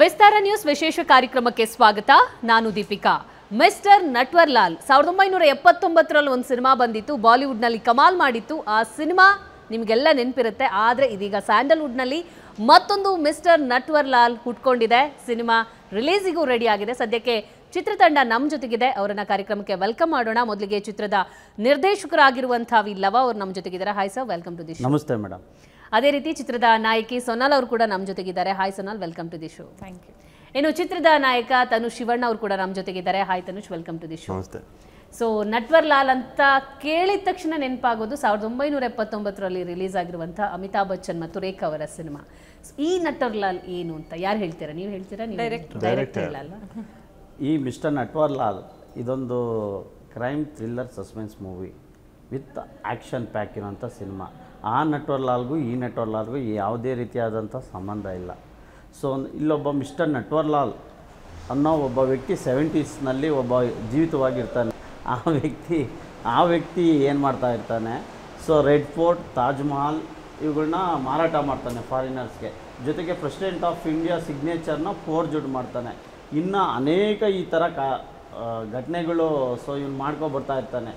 ವಿಸ್ತಾರ news ವಿಶೇಷ ಕಾರ್ಯಕ್ರಮಕ್ಕೆ ಸ್ವಾಗತ. ನಾನು ದೀಪಿಕಾ. ಮಿಸ್ಟರ್ ನಟ್ವರ್ಲಾಲ್ 1979ರಲ್ಲಿ ಒಂದು ಸಿನಿಮಾ ಬಂದಿತ್ತು, ಬಾಲಿವುಡ್ನಲ್ಲಿ ಕಮಾಲ್ ಮಾಡಿತ್ತು. ಆ ಸಿನಿಮಾ ನಿಮಗೆಲ್ಲ ನೆನಪಿರುತ್ತೆ. ಆದರೆ ಇದೀಗ ಸ್ಯಾಂಡಲ್ವುಡ್ನಲ್ಲಿ ಮತ್ತೊಂದು ಮಿಸ್ಟರ್ ನಟ್ವರ್ಲಾಲ್ ಹುಟ್ಕೊಂಡಿದೆ. ಸಿನಿಮಾ ರಿಲೀಸಿಗೂ ರೆಡಿ ಆಗಿದೆ. ಸದ್ಯಕ್ಕೆ ಚಿತ್ರತಂಡ ನಮ್ಮ ಜೊತೆಗಿದೆ. ಅವರನ್ನ ಕಾರ್ಯಕ್ರಮಕ್ಕೆ ವೆಲ್ಕಮ್ ಮಾಡೋಣ. ಮೊದಲಿಗೆ ಚಿತ್ರದ ನಿರ್ದೇಶಕರಾಗಿರುವಂತಹ ವಿ ಲವ ಅವರು ನಮ್ಮ ಜೊತೆಗಿದ್ದಾರೆ. Hi sir, welcome to the show. ನಮಸ್ತೆ ಮೇಡಮ್. ಅದೇ ರೀತಿ ಚಿತ್ರದ ನಾಯಕಿ ಸೊನಾಲ್ ಅವರು ಕೂಡ ನಮ್ಮ ಜೊತೆಗಿದ್ದಾರೆ. Hi Sonal, welcome to the show. Thank you. ಇನ್ನು ಚಿತ್ರದ ನಾಯಕ ತನುಷ್ ಶಿವಣ್ಣ ಅವರು ಕೂಡ ನಮ್ಮ ಜೊತೆಗಿದ್ದಾರೆ. Hi Tanush, welcome to the show. ನಮಸ್ತೆ. ಸೊ ನಟ್ವರ್ಲಾಲ್ ಅಂತ ಕೇಳಿದ ತಕ್ಷಣ ನೆನಪಾಗೋದು 1979ರಲ್ಲಿ ರಿಲೀಸ್ ಆಗಿರುವಂಥ ಅಮಿತಾಬ್ ಬಚ್ಚನ್ ಮತ್ತು ರೇಖಾ ಅವರ ಸಿನಿಮಾ. ಈ ನಟ್ವರ್ಲಾಲ್ ಏನು ಅಂತ ಯಾರು ಹೇಳ್ತೀರಾ? ನೀವು ಹೇಳ್ತೀರಾ? ಡೈರೆಕ್ಟ್ ಇಲ್ಲ ಅಲ್ವಾ? ಈ ಮಿಸ್ಟರ್ ನಟ್ವರ್ಲಾಲ್ ಇದೊಂದು crime thriller suspense movie with action pack ಇರೋಂಥ ಸಿನಿಮಾ. ಆ ನಟ್ವರ್ಲಾಲ್ಗೂ ಈ ನಟ್ವರ್ಲಾಲ್ಗೂ ಯಾವುದೇ ರೀತಿಯಾದಂಥ ಸಂಬಂಧ ಇಲ್ಲ. ಸೊ ಇಲ್ಲೊಬ್ಬ ಮಿಸ್ಟರ್ ನಟ್ವರ್ಲಾಲ್ ಅನ್ನೋ ಒಬ್ಬ ವ್ಯಕ್ತಿ 70ಸ್ನಲ್ಲಿ ಒಬ್ಬ ಜೀವಿತವಾಗಿರ್ತಾನೆ. ಆ ವ್ಯಕ್ತಿ ಏನು ಮಾಡ್ತಾ ಇರ್ತಾನೆ, so red fort, Taj Mahal ಇವುಗಳನ್ನ ಮಾರಾಟ ಮಾಡ್ತಾನೆ ಫಾರಿನರ್ಸ್ಗೆ. ಜೊತೆಗೆ ಪ್ರೆಸಿಡೆಂಟ್ ಆಫ್ ಇಂಡಿಯಾ ಸಿಗ್ನೇಚರ್ನ ಫೋರ್ಜಡ್ ಮಾಡ್ತಾನೆ. ಇನ್ನು ಅನೇಕ ಈ ಥರ ಘಟನೆಗಳು ಸೊ ಇವನು ಮಾಡ್ಕೊಬರ್ತಾ ಇರ್ತಾನೆ.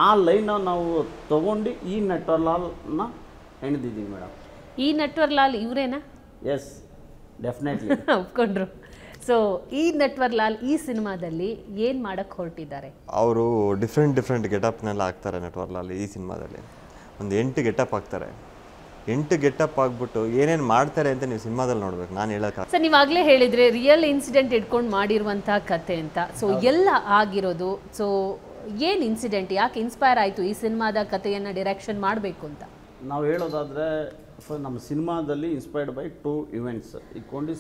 ಆ ಲೈನ್ ನಾವು ತೊಗೊಂಡು ಈ ನಟ್ವರ್ಲಾಲ್ನ ಹೆಣ್ದಿದ್ದೀವಿ ಮೇಡಮ್. ಈ ನಟ್ವರ್ಲಾಲ್ ಇವರೇನಾ? ಎಸ್, ಡೆಫಿನೆಟ್ಲಿ ಒಪ್ಕೊಂಡ್ರು. ಸೊ ಈ ನಟ್ವರ್ಲಾಲ್ ಈ ಸಿನಿಮಾದಲ್ಲಿ ಏನು ಮಾಡಕ್ಕೆ ಹೊರಟಿದ್ದಾರೆ? ಅವರು ಡಿಫ್ರೆಂಟ್ ಗೆಟಪ್ನೆಲ್ಲ ಹಾಕ್ತಾರೆ. ನಟ್ವರ್ಲಾಲ್ ಈ ಸಿನಿಮಾದಲ್ಲಿ ಒಂದು 8 ಗೆಟಪ್ ಹಾಕ್ತಾರೆ. 8 ಗೆಟಪ್ ಆಗ್ಬಿಟ್ಟು ಏನೇನು ಮಾಡ್ತಾರೆ ಅಂತ ನೀವು ಸಿನಿಮಾದಲ್ಲಿ ನೋಡ್ಬೇಕು. ನಾನು ಹೇಳೋಕೆ ಸರ್, ನೀವಾಗಲೇ ಹೇಳಿದರೆ ರಿಯಲ್ ಇನ್ಸಿಡೆಂಟ್ ಇಟ್ಕೊಂಡು ಮಾಡಿರುವಂಥ ಕತೆ ಅಂತ. ಸೊ ಎಲ್ಲ ಆಗಿರೋದು, ಸೊ ಏನು ಇನ್ಸಿಡೆಂಟ್, ಯಾಕೆ ಇನ್ಸ್ಪೈರ್ ಆಯಿತು ಈ ಸಿನಿಮಾದ ಕಥೆಯನ್ನು ಡೈರೆಕ್ಷನ್ ಮಾಡಬೇಕು ಅಂತ? ನಾವು ಹೇಳೋದಾದರೆ ನಮ್ಮ ಸಿನಿಮಾದಲ್ಲಿ ಇನ್ಸ್ಪೈರ್ಡ್ ಬೈ 2 ಇವೆಂಟ್ಸ್ ಇಟ್ಕೊಂಡು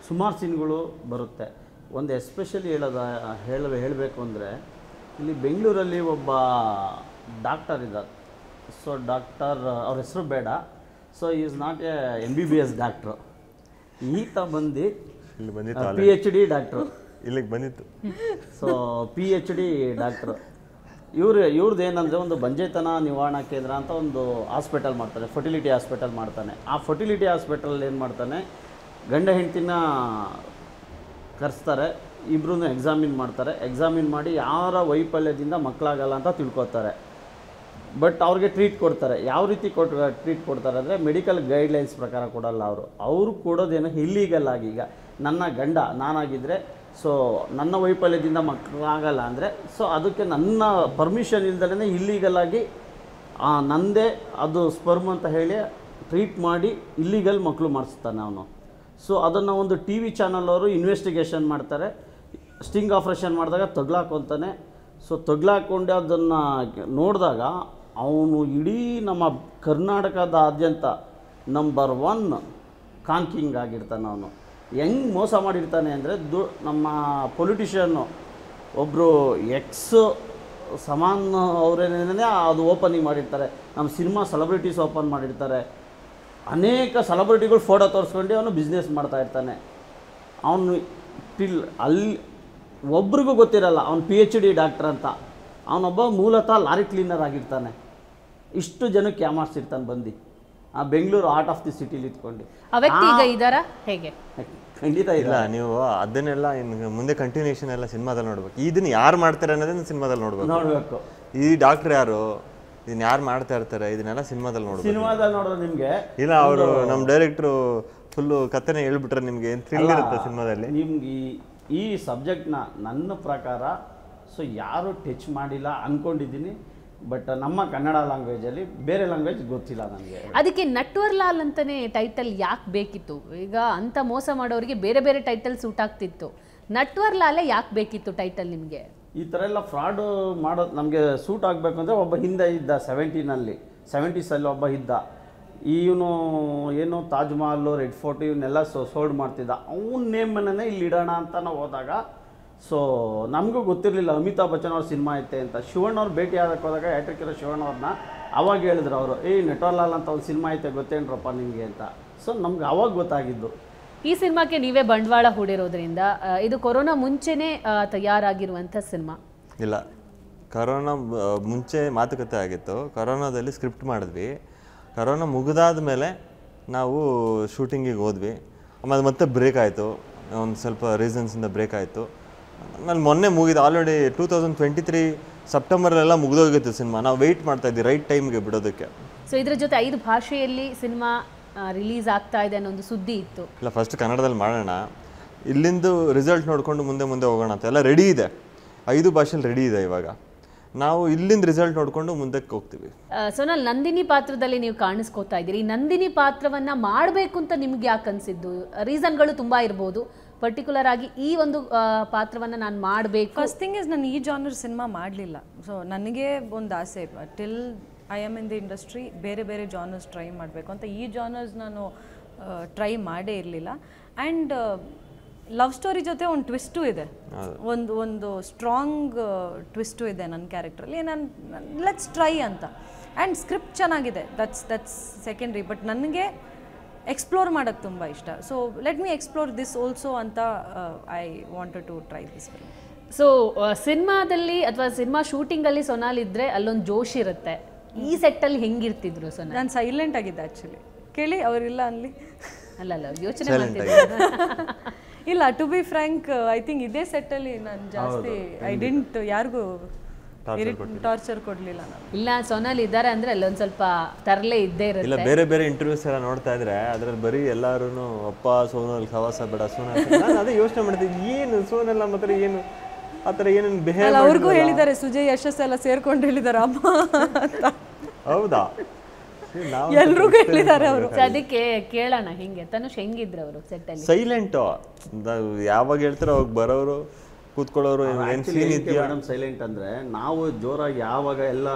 ಸುಮಾರು ಸೀನ್ಗಳು ಬರುತ್ತೆ. ಒಂದು ಎಸ್ಪೆಷಲಿ ಹೇಳಬೇಕು ಅಂದರೆ, ಇಲ್ಲಿ ಬೆಂಗಳೂರಲ್ಲಿ ಒಬ್ಬ ಡಾಕ್ಟರ್ ಇದ್ದಾರೆ. ಸೊ ಡಾಕ್ಟರ್ ಅವ್ರ ಹೆಸರು ಬೇಡ. So is not A MBBS doctor. ಈತ ಬಂದು ಇಲ್ಲಿ ಬಂದಿತ್ತು, PhD ಡಾಕ್ಟ್ರು, ಇಲ್ಲಿಗೆ ಬಂದಿತ್ತು. So PhD doctor. ಇವ್ರದ್ದು ಏನಂದರೆ ಒಂದು ಬಂಜೆತನ ನಿವಾರಣಾ ಕೇಂದ್ರ ಅಂತ ಒಂದು ಹಾಸ್ಪಿಟಲ್ ಮಾಡ್ತಾರೆ, ಫರ್ಟಿಲಿಟಿ ಹಾಸ್ಪಿಟಲ್ ಮಾಡ್ತಾನೆ. ಆ ಫರ್ಟಿಲಿಟಿ ಹಾಸ್ಪಿಟಲ್ ಏನು ಮಾಡ್ತಾನೆ, ಗಂಡ ಹೆಂಡ್ತಿನ ಕರೆಸ್ತಾರೆ, ಇಬ್ಬರೂ ಎಕ್ಸಾಮಿನ್ ಮಾಡ್ತಾರೆ. ಎಕ್ಸಾಮಿನ್ ಮಾಡಿ ಯಾರ ವೈಫಲ್ಯದಿಂದ ಮಕ್ಕಳಾಗಲ್ಲ ಅಂತ ತಿಳ್ಕೊತಾರೆ. ಬಟ್ ಅವ್ರಿಗೆ ಟ್ರೀಟ್ ಕೊಡ್ತಾರೆ. ಯಾವ ರೀತಿ ಟ್ರೀಟ್ ಕೊಡ್ತಾರೆ ಅಂದರೆ, ಮೆಡಿಕಲ್ ಗೈಡ್ಲೈನ್ಸ್ ಪ್ರಕಾರ ಕೊಡಲ್ಲ ಅವರು ಕೊಡೋದೇನು ಇಲ್ಲೀಗಲ್ ಆಗಿ. ಈಗ ನನ್ನ ಗಂಡ ನಾನಾಗಿದ್ದರೆ, ಸೊ ನನ್ನ ವೈಫಲ್ಯದಿಂದ ಮಕ್ಕಳಾಗಲ್ಲ ಅಂದರೆ, ಸೊ ಅದಕ್ಕೆ ನನ್ನ ಪರ್ಮಿಷನ್ ಇಲ್ದಲೇ ಇಲ್ಲೀಗಲಾಗಿ ನಂದೇ ಅದು ಸ್ಪರ್ಮ್ ಅಂತ ಹೇಳಿ ಟ್ರೀಟ್ ಮಾಡಿ ಇಲ್ಲೀಗಲ್ ಮಕ್ಕಳು ಮಾಡಿಸ್ತಾನೆ ಅವನು. ಸೊ ಅದನ್ನು ಒಂದು TV ಚಾನಲ್ ಅವರು ಇನ್ವೆಸ್ಟಿಗೇಷನ್ ಮಾಡ್ತಾರೆ. ಸ್ಟಿಂಗ್ ಆಪ್ರೇಷನ್ ಮಾಡಿದಾಗ ತಗ್ಲಾಕೊಂತಾನೆ. ಸೊ ತಗ್ಲಾಕೊಂಡು ಅದನ್ನು ನೋಡಿದಾಗ ಅವನು ಇಡೀ ನಮ್ಮ ಕರ್ನಾಟಕದಾದ್ಯಂತ ನಂಬರ್ 1 ಕಾನ್ಕಿಂಗ್ ಆಗಿರ್ತಾನೆ. ಅವನು ಹೆಂಗೆ ಮೋಸ ಮಾಡಿರ್ತಾನೆ ಅಂದರೆ, ನಮ್ಮ ಪೊಲಿಟಿಷಿಯನ್ನು ಒಬ್ಬರು ಸಮಾನ್ ಅವರೇನೇ ಅದು ಓಪನಿಂಗ್ ಮಾಡಿರ್ತಾರೆ. ನಮ್ಮ ಸಿನಿಮಾ ಸೆಲೆಬ್ರಿಟೀಸ್ ಓಪನ್ ಮಾಡಿರ್ತಾರೆ. ಅನೇಕ ಸೆಲೆಬ್ರಿಟಿಗಳು ಫೋಟೋ ತೋರಿಸ್ಕೊಂಡು ಅವನು ಬಿಸ್ನೆಸ್ ಮಾಡ್ತಾ ಇರ್ತಾನೆ. ಅವನು ಅಲ್ಲಿ ಒಬ್ರಿಗೂ ಗೊತ್ತಿರಲ್ಲ ಅವನು PhD ಡಾಕ್ಟರ್ ಅಂತ. ಅವನೊಬ್ಬ ಮೂಲತಃ ಲಾರಿ ಕ್ಲೀನರ್ ಆಗಿರ್ತಾನೆ. ಇಷ್ಟು ಜನಕ್ಕೆ ಯಾಮಾರಿಸಿರ್ತಾನೆ ಬಂದು ಆ ಬೆಂಗಳೂರು ಆರ್ಟ್ ಆಫ್ ದಿ ಸಿಟಿಲಿ ಇಟ್ಕೊಂಡು. ಆ ವ್ಯಕ್ತಿ ಈಗ ಇದ್ದಾರಾ ಹೇಗೆ? ಖಂಡಿತ ಇಲ್ಲ, ನೀವು ಅದನ್ನೆಲ್ಲ ಇನ್ನು ಮುಂದೆ ಕಂಟಿನ್ಯೂಷನ್ ಎಲ್ಲ ಸಿನಿಮಾದಲ್ಲಿ ನೋಡ್ಬೇಕು. ಇದನ್ನ ಯಾರು ಮಾಡ್ತಾರೆ ಅನ್ನೋದನ್ನ ಸಿನಿಮಾದಲ್ಲಿ ನೋಡ್ಬೇಕು. ಈ ಡಾಕ್ಟರ್ ಯಾರು, ಇದನ್ನ ಯಾರು ಮಾಡ್ತಾ ಇರ್ತಾರೆ, ಇದನ್ನೆಲ್ಲ ಸಿನಿಮಾದಲ್ಲಿ ನೋಡಿದ್ರೆ ನಿಮಗೆ ಇಲ್ಲ, ಅವರು ನಮ್ಮ ಡೈರೆಕ್ಟ್ರು ಫುಲ್ಲು ಕಥೆನೇ ಹೇಳ್ಬಿಟ್ರೆ ನಿಮ್ಗೆ ಏನು ಥ್ರಿಲ್ ಇರುತ್ತೆ ಸಿನಿಮಾದಲ್ಲಿ. ನಿಮ್ಗೆ ಈ ಸಬ್ಜೆಕ್ಟ್ನ ನನ್ನ ಪ್ರಕಾರ ಸೊ ಯಾರು ಟಚ್ ಮಾಡಿಲ್ಲ ಅಂದ್ಕೊಂಡಿದ್ದೀನಿ. ಬಟ್ ನಮ್ಮ ಕನ್ನಡ ಲ್ಯಾಂಗ್ವೇಜಲ್ಲಿ, ಬೇರೆ ಲ್ಯಾಂಗ್ವೇಜ್ ಗೊತ್ತಿಲ್ಲ ನನಗೆ. ಅದಕ್ಕೆ ನಟ್ವರ್ಲಾಲ್ ಅಂತಲೇ ಟೈಟಲ್ ಯಾಕೆ ಬೇಕಿತ್ತು? ಈಗ ಅಂಥ ಮೋಸ ಮಾಡೋರಿಗೆ ಬೇರೆ ಬೇರೆ ಟೈಟಲ್ ಸೂಟ್ ಆಗ್ತಿತ್ತು. ನಟ್ವರ್ಲಾಲೇ ಯಾಕೆ ಬೇಕಿತ್ತು ಟೈಟಲ್ ನಿಮಗೆ? ಈ ಥರ ಎಲ್ಲ ಫ್ರಾಡು ಮಾಡೋದು ನಮಗೆ ಸೂಟ್ ಆಗಬೇಕು ಅಂದರೆ ಒಬ್ಬ ಹಿಂದೆ ಇದ್ದ 70ಸಲ್ಲಿ ಒಬ್ಬ ಇದ್ದ. ಇವನು ಏನು ತಾಜ್ ಮಹಲ್, ರೆಡ್ ಫೋರ್ಟ್ ಇವನ್ನೆಲ್ಲ ಸೋಲ್ಡ್ ಮಾಡ್ತಿದ್ದ. ಅವನ ನೇಮನ್ನೇ ಇಲ್ಲಿ ಇಡೋಣ ಅಂತ ನಾವು ಹೋದಾಗ, ಸೊ ನಮಗೂ ಗೊತ್ತಿರಲಿಲ್ಲ ಅಮಿತಾಬ್ ಬಚ್ಚನ್ ಅವ್ರ ಸಿನಿಮಾ ಐತೆ ಅಂತ. ಶಿವಣ್ಣ ಅವ್ರು ಭೇಟಿ ಆದಕ್ಕೆ ಹೋದಾಗ ಯಾಟ್ರಿಕಿರೋ ಶಿವಣ್ಣ ಅವ್ರನ್ನ ಅವಾಗ ಹೇಳಿದ್ರು ಅವರು, ನಟ್ವರ್ಲಾಲ್ ಅಂತ ಒಂದು ಸಿನಿಮಾ ಐತೆ ಗೊತ್ತೇನ್ರಪ್ಪ ನಿಮಗೆ ಅಂತ. ಸೊ ನಮ್ಗೆ ಅವಾಗ ಗೊತ್ತಾಗಿದ್ದು. ಈ ಸಿನಿಮಾಕ್ಕೆ ನೀವೇ ಬಂಡವಾಳ ಹೂಡಿರೋದ್ರಿಂದ ಇದು ಕೊರೋನಾ ಮುಂಚೆನೇ ತಯಾರಾಗಿರುವಂಥ ಸಿನಿಮಾ? ಇಲ್ಲ, ಕರೋನಾ ಮುಂಚೆ ಮಾತುಕತೆ ಆಗಿತ್ತು. ಕರೋನಾದಲ್ಲಿ ಸ್ಕ್ರಿಪ್ಟ್ ಮಾಡಿದ್ವಿ. ಕರೋನಾ ಮುಗಿದಾದ ಮೇಲೆ ನಾವು ಶೂಟಿಂಗಿಗೆ ಹೋದ್ವಿ. ಆಮೇಲೆ ಮತ್ತೆ ಬ್ರೇಕ್ ಆಯಿತು, ಒಂದು ಸ್ವಲ್ಪ ರೀಸನ್ಸಿಂದ ಬ್ರೇಕ್ ಆಯಿತು. ನಾನು ಮೊನ್ನೆ ಮುಗಿದು ಆಲ್ರೆಡಿ 2023 ಸೆಪ್ಟೆಂಬರಲ್ಲೆಲ್ಲ ಮುಗಿದೋಗಿತ್ತು ಸಿನಿಮಾ. ನಾವು ವೆಯ್ಟ್ ಮಾಡ್ತಾ ಇದ್ವಿ ರೈಟ್ ಟೈಮ್ಗೆ ಬಿಡೋದಕ್ಕೆ. ಸೊ ಇದ್ರ ಜೊತೆ 5 ಭಾಷೆಯಲ್ಲಿ ಸಿನಿಮಾ ರಿಲೀಸ್ ಆಗ್ತಾ ಇದೆ ಅನ್ನೋ ಒಂದು ಸುದ್ದಿ ಇತ್ತು. ಇಲ್ಲ, ಫಸ್ಟ್ ಕನ್ನಡದಲ್ಲಿ ಮಾಡೋಣ, ಇಲ್ಲಿಂದು ರಿಸಲ್ಟ್ ನೋಡಿಕೊಂಡು ಮುಂದೆ ಹೋಗೋಣ ಅಂತ ಎಲ್ಲ ರೆಡಿ ಇದೆ. 5 ಭಾಷೆಯಲ್ಲಿ ರೆಡಿ ಇದೆ. ಇವಾಗ ನಾವು ಇಲ್ಲಿಂದ ರಿಸಲ್ಟ್ ನೋಡಿಕೊಂಡು ಮುಂದಕ್ಕೆ ಹೋಗ್ತೀವಿ. ಸೋನಲ್, ನಂದಿನಿ ಪಾತ್ರದಲ್ಲಿ ನೀವು ಕಾಣಿಸ್ಕೋತಾ ಇದ್ದೀರಿ. ಈ ನಂದಿನಿ ಪಾತ್ರವನ್ನು ಮಾಡಬೇಕು ಅಂತ ನಿಮ್ಗೆ ಯಾಕೆ ಅನಿಸಿದ್ದು? ರೀಸನ್ಗಳು ತುಂಬ ಇರ್ಬೋದು. ಪರ್ಟಿಕ್ಯುಲರ್ ಆಗಿ ಈ ಒಂದು ಪಾತ್ರವನ್ನು ನಾನು ಮಾಡಬೇಕು. ಫಸ್ಟ್ ಥಿಂಗ್ ಇಸ್ ನಾನು ಈ ಜಾನರ್ ಸಿನಿಮಾ ಮಾಡಲಿಲ್ಲ. ಸೊ ನನಗೆ ಒಂದು ಆಸೆ, till I am in the industry ಬೇರೆ ಬೇರೆ ಜಾನರ್ಸ್ ಟ್ರೈ ಮಾಡಬೇಕು ಅಂತ. ಈ ಜಾನರ್ಸ್ ನಾನು ಟ್ರೈ ಮಾಡೇ ಇರಲಿಲ್ಲ. ಆ್ಯಂಡ್ ಲವ್ ಸ್ಟೋರಿ ಜೊತೆ ಒಂದು ಟ್ವಿಸ್ಟು ಇದೆ, ಒಂದು ಸ್ಟ್ರಾಂಗ್ ಟ್ವಿಸ್ಟು ಇದೆ ನನ್ನ ಕ್ಯಾರೆಕ್ಟ್ರಲ್ಲಿ. ನಾನು ಲೆಟ್ಸ್ ಟ್ರೈ ಅಂತ. ಆ್ಯಂಡ್ ಸ್ಕ್ರಿಪ್ಟ್ ಚೆನ್ನಾಗಿದೆ, ದಟ್ಸ್ ಸೆಕೆಂಡ್ರಿ. ಬಟ್ ನನಗೆ ಎಕ್ಸ್ಪ್ಲೋರ್ ಮಾಡೋಕ್ಕೆ ತುಂಬ ಇಷ್ಟ. So let me explore this also ಅಂತ I wanted to try this film. So ಸಿನಿಮಾದಲ್ಲಿ ಅಥವಾ ಸಿನಿಮಾ ಶೂಟಿಂಗಲ್ಲಿ ಸೊನಾಲ್ ಇದ್ದರೆ ಅಲ್ಲೊಂದು ಜೋಶ್ ಇರುತ್ತೆ. ಈ ಸೆಟ್ಟಲ್ಲಿ ಹೆಂಗಿರ್ತಿದ್ರು ಸೊನಾಲ್? ನಾನು ಸೈಲೆಂಟ್ ಆಗಿದ್ದೆ ಆ್ಯಕ್ಚುಲಿ. ಕೇಳಿ, ಅವರಿಲ್ಲ ಅಲ್ಲಿ. ಅಲ್ಲ ಯೋಚನೆ ಮಾಡ್ತಿದ್ದೆ. ಇಲ್ಲ, to be frank, I think ಇದೇ ಸೆಟ್ಟಲ್ಲಿ ನಾನು ಜಾಸ್ತಿ ಐ ಡಿಂಟ್ ಯಾರಿಗೂ ಟಾರ್ಚರ್ ಕೊಡಲಿಲ್ಲ ನಾನು. ಇಲ್ಲ, ಸೊನಾಲ್ ಇದ್ದಾರೆ ಅಂದರೆ ಅಲ್ಲೊಂದು ಸ್ವಲ್ಪ ತರಲೆ ಇದ್ದೇ ಇಲ್ಲ, ಇರುತ್ತೆ. ಬೇರೆ ಬೇರೆ ಇಂಟರ್ವ್ಯೂಸ್ ಎಲ್ಲ ನೋಡ್ತಾ ಇದ್ರೆ ಅದ್ರಲ್ಲಿ ಬರೀ ಎಲ್ಲರೂ ಅಪ್ಪ ಸೋನಲ್ ಸವಾಸ ಬೇಡ ಸೋನಲ್. ನಾನು ಅದೇ ಯೋಚನೆ ಮಾಡ್ತೀನಿ, ಏನು ಸೋನಲ್ ಮಾತ್ರ ಏನು ಆ ಥರ ಏನೇನು ಬಿಹೇವ್. ಅವ್ರಿಗೂ ಹೇಳಿದ್ದಾರೆ, ಸುಜಯ್ ಯಶಸ್ ಎಲ್ಲ ಸೇರ್ಕೊಂಡು ಹೇಳಿದ್ದಾರೆ ಅಮ್ಮ ಅಂತ. ಹೌದಾ? ಎಲ್ರಿಗೂ ಹೇಳಿದ್ದಾರೆ ಅವರು. ಅದಕ್ಕೆ ಕೇಳೋಣ, ಹಿಂಗೆ ತನುಷ್ ಹೆಂಗಿದ್ರು ಅವರು ಸೆಟ್ಟಲ್ಲಿ? ಸೈಲೆಂಟು, ಯಾವಾಗ ಹೇಳ್ತಾರೋ ಅವಾಗ ಬರೋರು, ಕೂತ್ಕೊಳ್ಳೋರು. ಏನು ಸೀನ್ ಇದೆಯಾ ಮೇಡಮ್ ಸೈಲೆಂಟ್ ಅಂದರೆ, ನಾವು ಜೋರಾಗಿ ಯಾವಾಗ ಎಲ್ಲ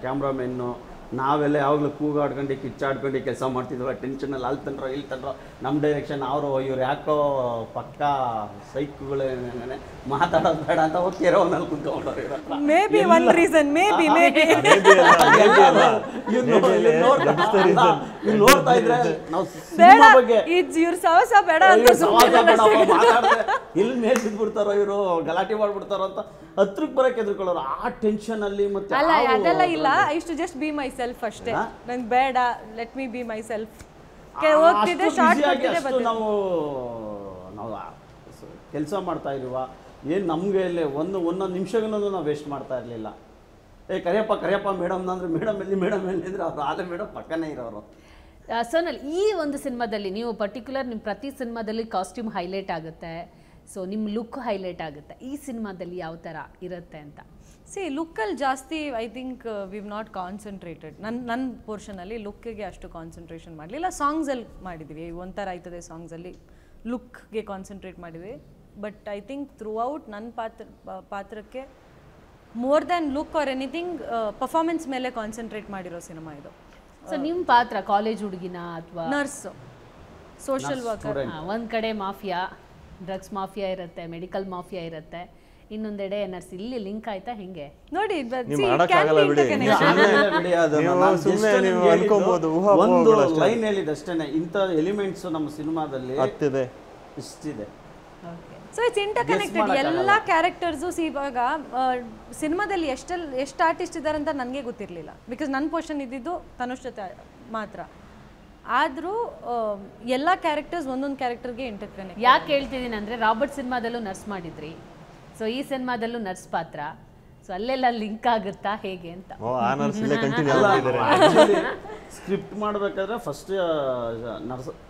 ಕ್ಯಾಮ್ರಾಮೆನ್ನು ನಾವೆಲ್ಲ ಯಾವಾಗಲೂ ಕೂಗಾಡ್ಕೊಂಡು ಕಿಚ್ಚಾಡ್ಕೊಂಡು ಕೆಲಸ ಮಾಡ್ತಿದ್ವಿ. ಟೆನ್ಷನಲ್ಲಿ ಅಲ್ಲಿ ತಂಡ್ರೋ ಇಲ್ಲಿ ತಂಡ್ರೋ ನಮ್ಮ ಡೈರೆಕ್ಷನ್ ಅವರು ಇವ್ರು ಯಾಕೋ ಪಕ್ಕ ಸೈಕ್ಗಳು ಮಾತಾಡೋದು ಬೇಡ ಅಂತ ಹೋಗ್ತಿರೋ ಅವನಲ್ಲಿ ಕುತ್ಕೊಂಡವ್ರು. Maybe one reason, maybe ನೋಡ್ತಾ ಇದ್ರೆ ನಾವು ಬಗ್ಗೆ ಇವ್ರ ಸವಸ ಬೇಡ ಅಂತ ಎಲ್ಲಿ ಮೇಲೆ ಬಿದ್ಬಿಡ್ತಾರೋ ಇವರು, ಗಲಾಟೆ ಮಾಡ್ಬಿಡ್ತಾರೋ ಅಂತ ಹತ್ರಕ್ಕೆ ಬರಕ್ಕೆ ಎದ್ರುಕೊಳ್ಳೋರು. ಆ ಟೆನ್ಷನ್ ಅಲ್ಲಿ ಮತ್ತೆ ಅಲ್ಲ, ಅದೆಲ್ಲ ಇಲ್ಲ. ಐ ಶು ಜಸ್ಟ್ ಬಿ ಮೈ ಸೆಲ್ಫ್ ಅಷ್ಟೇ. ನಂಗೆ ಬೇಡ, let me be my self. ಹೋಗ್ತಿದ್ದೆ, ಶಾರ್ಟ್ ಅಷ್ಟು ನಾವು ಕೆಲಸ ಮಾಡ್ತಾ ಇರುವ ಏನು ನಮಗೆ ಇಲ್ಲಿ ಒಂದೊಂದು ನಿಮಿಷಗಳನ್ನೂ ನಾವು ವೇಸ್ಟ್ ಮಾಡ್ತಾ ಇರಲಿಲ್ಲ. ಕರಿಯಪ್ಪ ಮೇಡಮ್ ಅಂದ್ರೆ ಮೇಡಮ್ ಎಲ್ಲಿ ಅಂದ್ರೆ ಅವ್ರು ಆಲೆ ಮೇಡಮ್ ಪಕ್ಕನೇ ಇರೋರು. ಸೋನಲ್, ಈ ಒಂದು ಸಿನಿಮಾದಲ್ಲಿ ನೀವು ಪರ್ಟಿಕ್ಯುಲರ್ ನಿಮ್ಮ ಪ್ರತಿ ಸಿನಿಮಾದಲ್ಲಿ ಕಾಸ್ಟ್ಯೂಮ್ ಹೈಲೈಟ್ ಆಗುತ್ತೆ, ಸೊ ನಿಮ್ಮ ಲುಕ್ ಹೈಲೈಟ್ ಆಗುತ್ತೆ. ಈ ಸಿನಿಮಾದಲ್ಲಿ ಯಾವ ಥರ ಇರುತ್ತೆ ಅಂತ? ಲುಕ್ಕಲ್ಲಿ ಜಾಸ್ತಿ I think view not concentrated. ನನ್ನ ಪೋರ್ಷನಲ್ಲಿ ಲುಕ್ಕಿಗೆ ಅಷ್ಟು ಕಾನ್ಸಂಟ್ರೇಷನ್ ಮಾಡಲಿಲ್ಲ. ಸಾಂಗ್ಸಲ್ಲಿ ಮಾಡಿದ್ವಿ, ಒಂಥರ ಆಯ್ತದೆ ಸಾಂಗ್ಸಲ್ಲಿ ಲುಕ್ಗೆ ಕಾನ್ಸಂಟ್ರೇಟ್ ಮಾಡಿದ್ವಿ. But I think through out ನನ್ನ ಪಾತ್ರಕ್ಕೆ more than look or anything performance ಮೇಲೆ ಕಾನ್ಸಂಟ್ರೇಟ್ ಮಾಡಿರೋ ಸಿನಿಮಾ ಇದು. ಸೊ ನಿಮ್ಮ ಪಾತ್ರ ಕಾಲೇಜ್ ಹುಡುಗಿನ ಅಥವಾ ನರ್ಸ್, ಸೋಷಿಯಲ್ ವರ್ಕರ್? ಒಂದು ಕಡೆ ಮಾಫಿಯಾ, ಡ್ರಗ್ಸ್ ಮಾಫಿಯಾ ಇರುತ್ತೆ, ಮೆಡಿಕಲ್ ಮಾಫಿಯಾ ಇರುತ್ತೆ, ಇನ್ನೊಂದೆಡೆ ನರ್ಸ್. ಇಲ್ಲಿ ಲಿಂಕ್ ಆಯ್ತಾ ಹೆಂಗೆ ನೋಡಿ? ಒಂದು ಲೈನ್ ಹೇಳಿದೆ ಅಷ್ಟೇನೆ, ಇಂಥ ಎಲಿಮೆಂಟ್ಸ್ ನಮ್ಮ ಸಿನಿಮಾದಲ್ಲಿ ಇಷ್ಟಿದೆ. So it's interconnected. ಎಲ್ಲ ಕ್ಯಾರೆಕ್ಟರ್ಸು ಇವಾಗ ಸಿನಿಮಾದಲ್ಲಿ ಎಷ್ಟು ಆರ್ಟಿಸ್ಟ್ ಇದ್ದಾರೆ ಅಂತ ನನಗೆ ಗೊತ್ತಿರಲಿಲ್ಲ. ಬಿಕಾಸ್ ನನ್ನ ಪೋರ್ಷನ್ ಇದ್ದಿದ್ದು ತನುಷ್ ಜೊತೆ ಮಾತ್ರ. ಆದರೂ ಎಲ್ಲ ಕ್ಯಾರೆಕ್ಟರ್ಸ್ ಒಂದೊಂದು ಕ್ಯಾರೆಕ್ಟರ್ಗೆ ಇಂಟರ್ ಕನೆಕ್ಟ್. ಯಾಕೆ ಹೇಳ್ತಿದ್ದೀನಿ ಅಂದರೆ, ರಾಬರ್ಟ್ ಸಿನಿಮಾದಲ್ಲೂ ನರ್ಸ್ ಮಾಡಿದ್ರಿ, ಸೊ ಈ ಸಿನಿಮಾದಲ್ಲೂ ನರ್ಸ್ ಪಾತ್ರ, ಸೊ ಅಲ್ಲೆಲ್ಲ ಲಿಂಕ್ ಆಗುತ್ತಾ ಹೇಗೆ ಅಂತ? ಸ್ಕ್ರಿಪ್ಟ್ ಮಾಡಬೇಕಾದ್ರೆ ಫಸ್ಟ್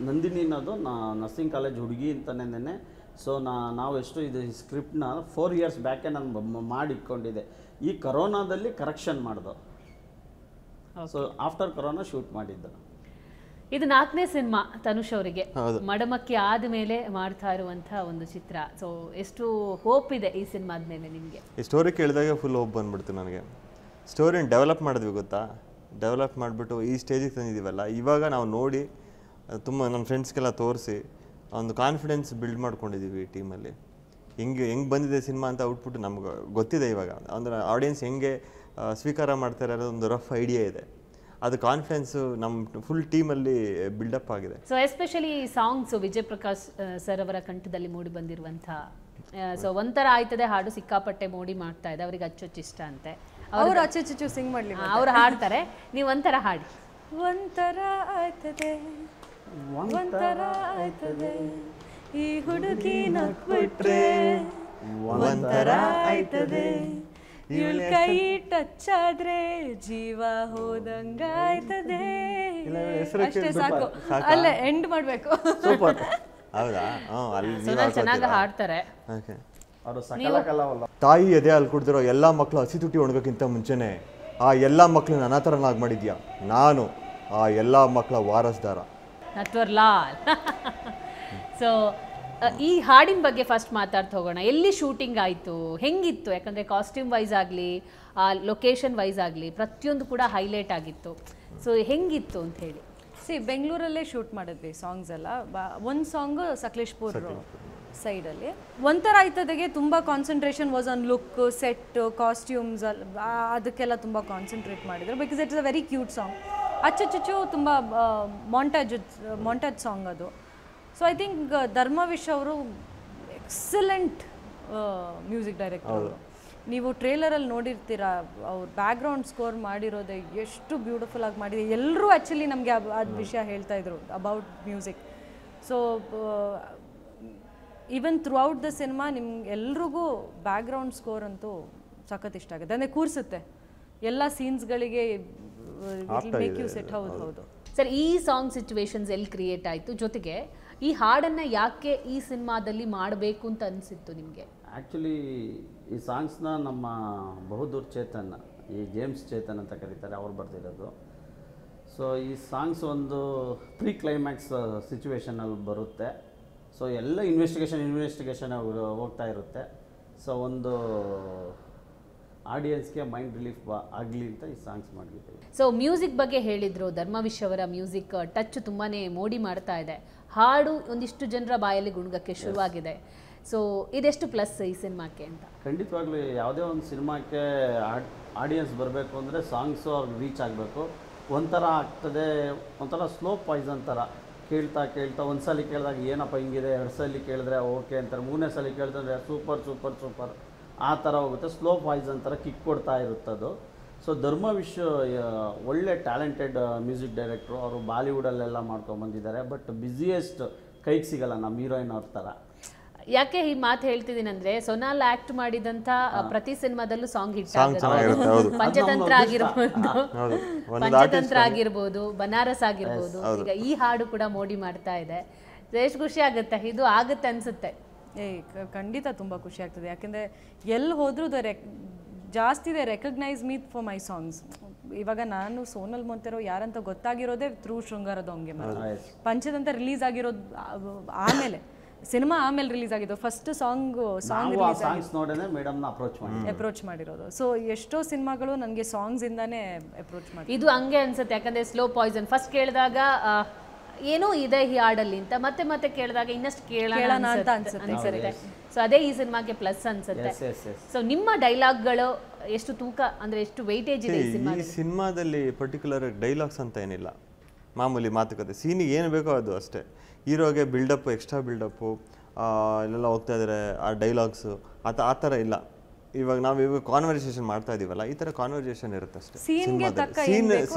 ನಂದಿನಿ ಅನ್ನೋದು ನರ್ಸಿಂಗ್ ಕಾಲೇಜ್ ಹುಡುಗಿ ಅಂತಲೇ. ಸೊ ನಾವು ಎಷ್ಟು ಇದು ಸ್ಕ್ರಿಪ್ಟ್ನ 4 years ಬ್ಯಾಕೆ ನಾನು ಮಾಡಿ ಇಟ್ಕೊಂಡಿದ್ದೆ. ಈ ಕರೋನಾದಲ್ಲಿ ಕರೆಕ್ಷನ್ ಮಾಡ್ದು. ಸೊ ಆಫ್ಟರ್ ಕರೋನಾ ಶೂಟ್ ಮಾಡಿದ್ದು. ಇದು 4ನೇ ಸಿನಿಮಾ ತನುಷ್ ಅವರಿಗೆ. ಮಡಮಕ್ಕಿ ಆದಮೇಲೆ ಮಾಡ್ತಾ ಇರುವಂತಹ ಒಂದು ಚಿತ್ರ. ಸೊ ಎಷ್ಟು ಹೋಪ್ ಇದೆ ಈ ಸಿನಿಮಾ ಆದಮೇಲೆ ನಿಮಗೆ? ಈ ಸ್ಟೋರಿ ಕೇಳಿದಾಗ ಫುಲ್ ಹೋಪ್ ಬಂದ್ಬಿಡ್ತು ನನಗೆ. ಸ್ಟೋರಿನ ಡೆವಲಪ್ ಮಾಡಿದ್ವಿ ಗೊತ್ತಾ, ಡೆವಲಪ್ ಮಾಡಿಬಿಟ್ಟು ಈ ಸ್ಟೇಜಿಗೆ ತಂದಿದ್ದೀವಲ್ಲ, ಇವಾಗ ನಾವು ನೋಡಿ ತುಂಬ ನನ್ನ ಫ್ರೆಂಡ್ಸ್ಗೆಲ್ಲ ತೋರಿಸಿ ಒಂದು ಕಾನ್ಫಿಡೆನ್ಸ್ ಬಿಲ್ಡ್ ಮಾಡ್ಕೊಂಡಿದ್ದೀವಿ ಈ ಟೀಮಲ್ಲಿ. ಹೆಂಗೆ ಬಂದಿದೆ ಸಿನಿಮಾ ಅಂತ ಔಟ್ಪುಟ್ ನಮ್ಗೆ ಗೊತ್ತಿದೆ ಇವಾಗ. ಅಂದರೆ ಆಡಿಯನ್ಸ್ ಹೆಂಗೆ ಸ್ವೀಕಾರ ಮಾಡ್ತಾರೆ ಅನ್ನೋದು ಒಂದು ರಫ್ ಐಡಿಯಾ ಇದೆ. ಅದು ಕಾನ್ಫಿಡೆನ್ಸು ನಮ್ಮ ಫುಲ್ ಟೀಮಲ್ಲಿ ಬಿಲ್ಡಪ್ ಆಗಿದೆ. So especially songs Vijay Prakash sir ಅವರ ಕಂಠದಲ್ಲಿ ಮೂಡಿ ಬಂದಿರುವಂಥ, ಸೊ ಒಂಥರ ಆಯ್ತದೆ ಹಾಡು, ಸಿಕ್ಕಾಪಟ್ಟೆ ಮೋಡಿ ಮಾಡ್ತಾ ಇದೆ, ಅವ್ರಿಗೆ ಅಚ್ಚೊಚ್ಚು ಇಷ್ಟ ಅಂತೆ. ಅವರು ಅಚ್ಚೊಚ್ಚು ಸಿಂಗ್ ಮಾಡಲಿ, ಅವ್ರು ಹಾಡ್ತಾರೆ, ನೀವು ಒಂಥರ ಹಾಡಿ. ಒಂಥರ ಆಯ್ತದೆ ಒಂಥರ ಆಯ್ತದೆ ಈ ಹುಡುಗಿ ನಕ್ಬಿಟ್ರೆ, ಒಂಥರ ಆಯ್ತದೆ ಇವಳ ಕೈ ಟಚ್ ಆದ್ರೆ ಜೀವ ಹೋದಂಗಾಯ್ತದೆ. ಅಷ್ಟೇ ಸಾಕು, ಅಲ್ಲೇ ಎಂಡ್ ಮಾಡ್ಬೇಕು. ಸೂಪರ್. ಹೌದಾ? ಅಲ್ಲಿ ಸೋನಾಲ್ ಚೆನ್ನಾಗಿ ಹಾಡ್ತಾರೆ. ಓಕೆ. ಅವರು ಸಕಲಕಲವಲ್ಲ. ತಾಯಿ ಎದೆ ಹಾಲು ಕುಡಿದಿರೋ ಎಲ್ಲ ಮಕ್ಕಳು ಹಸಿ ತುಟಿ ಒಣಗೋಕ್ಕಿಂತ ಮುಂಚೆನೆ ಆ ಎಲ್ಲ ಮಕ್ಕಳನ್ನ ಅನಾಥರನ್ನಾಗಿ ಮಾಡಿದ್ಯಾ. ನಾನು ಆ ಎಲ್ಲ ಮಕ್ಕಳ ವಾರಸ್ದಾರ. ನಟ್ವರ್ಲಾಲ್. ಸೊ ಈ ಹಾಡಿನ ಬಗ್ಗೆ ಫಸ್ಟ್ ಮಾತಾಡ್ತಾ ಹೋಗೋಣ. ಎಲ್ಲಿ ಶೂಟಿಂಗ್ ಆಯಿತು, ಹೆಂಗಿತ್ತು? ಯಾಕಂದರೆ ಕಾಸ್ಟ್ಯೂಮ್ ವೈಸ್ ಆಗಲಿ, ಲೊಕೇಶನ್ ವೈಸ್ ಆಗಲಿ ಪ್ರತಿಯೊಂದು ಕೂಡ ಹೈಲೈಟ್ ಆಗಿತ್ತು. ಸೊ ಹೆಂಗಿತ್ತು ಅಂತ ಹೇಳಿ. ಬೆಂಗಳೂರಲ್ಲೇ ಶೂಟ್ ಮಾಡಿದ್ವಿ ಸಾಂಗ್ಸ್ ಎಲ್ಲ. ಒಂದು ಸಾಂಗು ಸಕಲೇಶ್ಪುರ್ ಸೈಡಲ್ಲಿ. ಒಂಥರ ಆಯ್ತದೆಗೆ ತುಂಬ concentration was on look, set, costumes, ಅದಕ್ಕೆಲ್ಲ ತುಂಬ ಕಾನ್ಸಂಟ್ರೇಟ್ ಮಾಡಿದ್ರು. Because it's a very cute song. ಅಚ್ಚುಚ್ಚು ತುಂಬ ಮಾಂಟೇಜ್ ಸಾಂಗ್ ಅದು. ಸೊ ಐ ಥಿಂಕ್ ಧರ್ಮವಿಶ್ ಅವರು ಎಕ್ಸಲೆಂಟ್ ಮ್ಯೂಸಿಕ್ ಡೈರೆಕ್ಟರ್ ಅವರು. ನೀವು ಟ್ರೇಲರಲ್ಲಿ ನೋಡಿರ್ತೀರ, ಅವ್ರು ಬ್ಯಾಕ್ಗ್ರೌಂಡ್ ಸ್ಕೋರ್ ಮಾಡಿರೋದೇ ಎಷ್ಟು ಬ್ಯೂಟಿಫುಲ್ ಆಗಿ ಮಾಡಿದೆ. ಎಲ್ಲರೂ ಆ್ಯಕ್ಚುಲಿ ನಮಗೆ ಅದು ವಿಷಯ ಹೇಳ್ತಾ ಇದ್ರು about music. So even through out the cinema ನಿಮ್ಗೆ ಎಲ್ರಿಗೂ ಬ್ಯಾಕ್ಗ್ರೌಂಡ್ ಸ್ಕೋರ್ ಅಂತೂ ಸಖತ್ ಇಷ್ಟ ಆಗುತ್ತೆ. ಅಂದರೆ ಕೂರಿಸುತ್ತೆ ಎಲ್ಲ ಸೀನ್ಸ್ಗಳಿಗೆ, ಮೇಕ್ ಯು ಸೆಟ್. ಹೌದು ಸರ್, ಈ ಸಾಂಗ್ ಸಿಚುವೇಶನ್ಸ್ ಎಲ್ಲಿ ಕ್ರಿಯೇಟ್ ಆಯಿತು? ಜೊತೆಗೆ ಈ ಹಾಡನ್ನು ಯಾಕೆ ಈ ಸಿನಿಮಾದಲ್ಲಿ ಮಾಡಬೇಕು ಅಂತ ಅನಿಸಿತ್ತು ನಿಮಗೆ? ಆ್ಯಕ್ಚುಲಿ ಈ ಸಾಂಗ್ಸ್ನ ನಮ್ಮ ಬಹುದೂರ್ ಚೇತನ್, ಈ ಜೇಮ್ಸ್ ಚೇತನ್ ಅಂತ ಕರೀತಾರೆ, ಅವ್ರು ಬರ್ತಿರೋದು. ಸೊ ಈ ಸಾಂಗ್ಸ್ ಒಂದು ಪ್ರೀ ಕ್ಲೈಮ್ಯಾಕ್ಸ್ ಸಿಚುವೇಶನಲ್ಲಿ ಬರುತ್ತೆ. ಸೊ ಎಲ್ಲ ಇನ್ವೆಸ್ಟಿಗೇಷನ್ ಹೋಗ್ತಾ ಇರುತ್ತೆ. ಸೊ ಒಂದು ಆಡಿಯನ್ಸ್ಗೆ ಮೈಂಡ್ ರಿಲೀಫ್ ಆಗಲಿ ಅಂತ ಈ ಸಾಂಗ್ಸ್ ಮಾಡಿದ್ದೀವಿ. ಸೊ ಮ್ಯೂಸಿಕ್ ಬಗ್ಗೆ ಹೇಳಿದರು, ಧರ್ಮವಿಶ್ ಅವರ ಮ್ಯೂಸಿಕ್ ಟಚ್ ತುಂಬಾ ಮೋಡಿ ಮಾಡ್ತಾ ಇದೆ. ಹಾಡು ಒಂದಿಷ್ಟು ಜನರ ಬಾಯಲ್ಲಿ ಗುಣಗಕ್ಕೆ ಶುರುವಾಗಿದೆ. ಸೊ ಇದೆಷ್ಟು ಪ್ಲಸ್ ಈ ಸಿನಿಮಾಕ್ಕೆ ಅಂತ? ಖಂಡಿತವಾಗ್ಲೂ ಯಾವುದೇ ಒಂದು ಸಿನಿಮಾಕ್ಕೆ ಆಡಿಯನ್ಸ್ ಬರಬೇಕು ಅಂದರೆ ಸಾಂಗ್ಸು ಅವ್ರಿಗೆ ರೀಚ್ ಆಗಬೇಕು. ಒಂಥರ ಆಗ್ತದೆ, ಒಂಥರ ಸ್ಲೋ ಪಾಯ್ಸನ್ ಥರ. ಕೇಳ್ತಾ ಒಂದು ಸಲ ಕೇಳಿದಾಗ ಏನಪ್ಪ ಹಿಂಗಿದೆ, 2 ಸಲ ಕೇಳಿದ್ರೆ ಓಕೆ ಅಂತಾರೆ, 3ನೇ ಸಲ ಕೇಳಿದ್ರೆ ಸೂಪರ್ ಆ ಥರ ಹೋಗುತ್ತೆ. ಸ್ಲೋ ಪಾಯ್ಸನ್ ಥರ ಕಿಕ್ ಕೊಡ್ತಾ ಇರುತ್ತದು. ಸೊ ಧರ್ಮವಿಶ್ ಒಳ್ಳೆ ಟ್ಯಾಲೆಂಟೆಡ್ ಮ್ಯೂಸಿಕ್ ಡೈರೆಕ್ಟ್ರು. ಅವರು ಬಾಲಿವುಡಲ್ಲೆಲ್ಲ ಮಾಡ್ಕೊಂಡ್ಬಂದಿದ್ದಾರೆ. ಬಟ್ ಬ್ಯುಸಿಯೆಸ್ಟ್ ಕೈಗೆ ಸಿಗಲ್ಲ ನಮ್ಮ ಹೀರೋಯಿನ್ ಅವ್ರ ಥರ. ಯಾಕೆ ಈ ಮಾತು ಹೇಳ್ತಿದ್ದೀನಿ ಅಂದರೆ, ಸೋನಾಲ್ ಆಕ್ಟ್ ಮಾಡಿದಂಥ ಪ್ರತಿ ಸಿನಿಮಾದಲ್ಲೂ ಸಾಂಗ್ ಹಿಟ್ ಪಂಚತಂತ್ರ ಆಗಿರ್ಬೋದು, ಬನಾರಸ್ ಆಗಿರ್ಬೋದು. ಈಗ ಈ ಹಾಡು ಕೂಡ ಮೋಡಿ ಮಾಡ್ತಾ ಇದೆ. ಎಷ್ಟು ಖುಷಿ ಆಗುತ್ತೆ, ಇದು ಆಗುತ್ತೆ ಅನ್ಸುತ್ತೆ. ಖಂಡಿತ ತುಂಬ ಖುಷಿ ಆಗ್ತದೆ. ಯಾಕೆಂದರೆ ಎಲ್ಲಿ ಹೋದ್ರೂ ಜಾಸ್ತಿ recognise me for my songs. ಇವಾಗ ನಾನು ಸೋನಲ್ ಮೊಂತೆರೋ ಯಾರಂತ ಗೊತ್ತಾಗಿರೋದೇ ಥ್ರೂ ಶೃಂಗಾರದ ದೊಂಗೆ. ಪಂಚತಂತ್ರ ರಿಲೀಸ್ ಆಗಿರೋದು ಆಮೇಲೆ, ಸಿನಿಮಾ ಆಮೇಲೆ ರಿಲೀಸ್ ಆಗಿದ್ದು. ಫಸ್ಟ್ ಸಾಂಗ್ ಅಪ್ರೋಚ್ ಮಾಡಿರೋದು. ಸೊ ಎಷ್ಟೋ ಸಿನಿಮಾಗಳು ನನಗೆ ಸಾಂಗ್ಸ್ ಇಂದಾನೇ ಅಪ್ರೋಚ್ ಮಾಡಿ. ಇದು ಹಂಗೆ ಅನ್ಸುತ್ತೆ. ಯಾಕಂದ್ರೆ ಸ್ಲೋ ಪಾಯ್ಸನ್ ಫಸ್ಟ್ ಕೇಳಿದಾಗ ಏನೋ ಇದೆ ಈ ಹಾಡಲ್ಲಿ ಅಂತ, ಮತ್ತೆ ಕೇಳಿದಾಗ ಇನ್ನಷ್ಟು ಕೇಳೋಣ ಅಂತ ಅನ್ಸುತ್ತೆ. ಸೊ ಅದೇ ಈ ಸಿನಿಮಾಗೆ ಪ್ಲಸ್ ಅನ್ಸುತ್ತೆ. ಸೊ ನಿಮ್ಮ ಡೈಲಾಗ್ಗಳು ಎಷ್ಟು ತೂಕ, ಅಂದ್ರೆ ಎಷ್ಟು ವೆಯ್ಟೇಜ್ ಇದೆ ಈ ಸಿನಿಮಾದಲ್ಲಿ? ಪರ್ಟಿಕ್ಯುಲರ್ ಡೈಲಾಗ್ಸ್ ಅಂತ ಏನಿಲ್ಲ, ಮಾಮೂಲಿ ಮಾತುಕತೆ. ಸೀನಿಗೆ ಏನು ಬೇಕೋ ಅದು ಅಷ್ಟೇ. ಹೀರೋಗೆ ಬಿಲ್ಡಪ್ಪು, ಎಕ್ಸ್ಟ್ರಾ ಬಿಲ್ಡಪ್ಪು, ಇಲ್ಲೆಲ್ಲ ಹೋಗ್ತಾ ಇದ್ದಾರೆ ಆ ಡೈಲಾಗ್ಸು ಆ ಥರ ಇಲ್ಲ. ಇವಾಗ ನಾವು ಕಾನ್ವರ್ಸೇಷನ್ ಮಾಡ್ತಾ ಇದೀವಲ್ಲ, ಈ ಥರ ಕಾನ್ವರ್ಸೇಷನ್ ಇರುತ್ತೆ ಅಷ್ಟೇ.